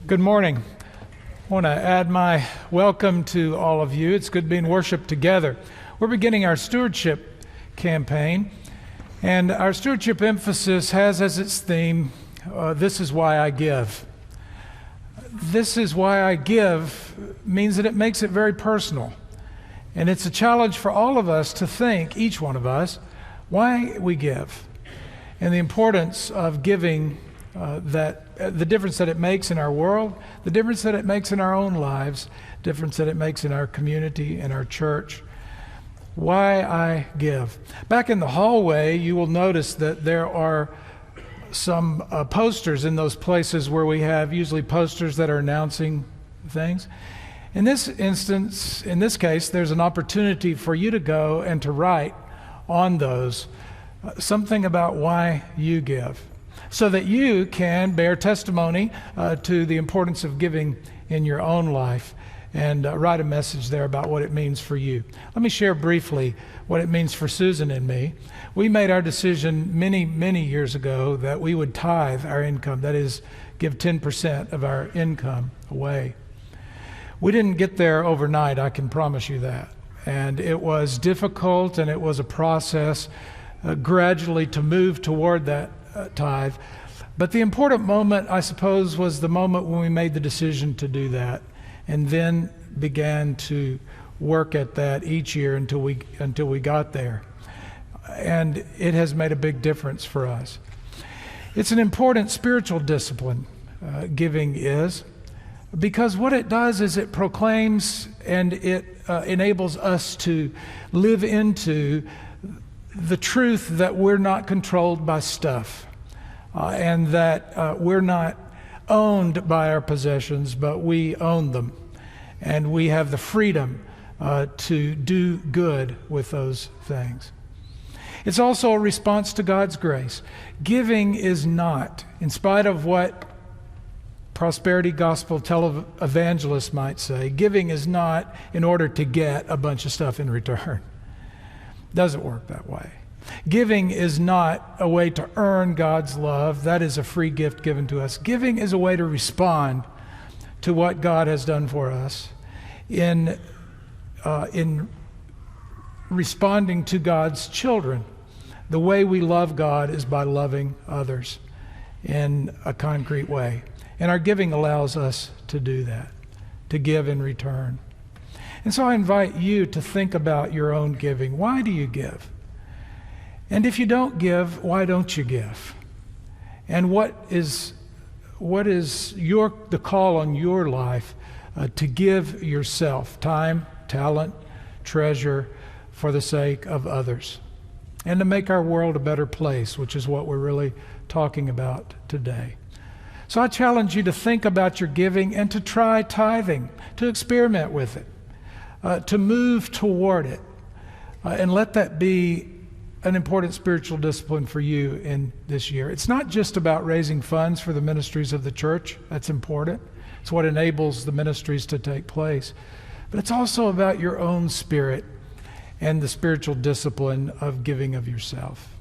Good morning. I want to add my welcome to all of you. It's good being worshiped together. We're beginning our Stewardship Campaign, and our stewardship emphasis has as its theme, this is why I give. This is why I give means that it makes it very personal. And it's a challenge for all of us to think, each one of us, why we give and the importance of giving, the difference that it makes in our world, the difference that it makes in our own lives, difference that it makes in our community and our church. Why I give. Back in the hallway, you will notice that there are some posters in those places where we have usually posters that are announcing things. In this instance, in this case, there's an opportunity for you to go and to write on those something about why you give, so that you can bear testimony to the importance of giving in your own life and write a message there about what it means for you. Let me share briefly what it means for Susan and me. We made our decision many years ago that we would tithe our income, that is, give 10% of our income away. We didn't get there overnight, I can promise you that. And it was difficult, and it was a process gradually to move toward that tithe. But the important moment, I suppose, was the moment when we made the decision to do that, and then began to work at that each year until we got there. And it has made a big difference for us. It's an important spiritual discipline, giving is, because what it does is it proclaims and it enables us to live into the truth that we're not controlled by stuff, and that we're not owned by our possessions, but we own them. And we have the freedom to do good with those things. It's also a response to God's grace. Giving is not, in spite of what prosperity gospel televangelists might say, giving is not in order to get a bunch of stuff in return. It doesn't work that way. Giving is not a way to earn God's love. That is a free gift given to us. Giving is a way to respond to what God has done for us in responding to God's children. The way we love God is by loving others in a concrete way. And our giving allows us to do that, to give in return. And so I invite you to think about your own giving. Why do you give? And if you don't give, why don't you give? And what is the call on your life to give yourself time, talent, treasure for the sake of others, and to make our world a better place, which is what we're really talking about today. So I challenge you to think about your giving and to try tithing, to experiment with it, to move toward it, and let that be an important spiritual discipline for you in this year. It's not just about raising funds for the ministries of the church. That's important. It's what enables the ministries to take place. But it's also about your own spirit and the spiritual discipline of giving of yourself.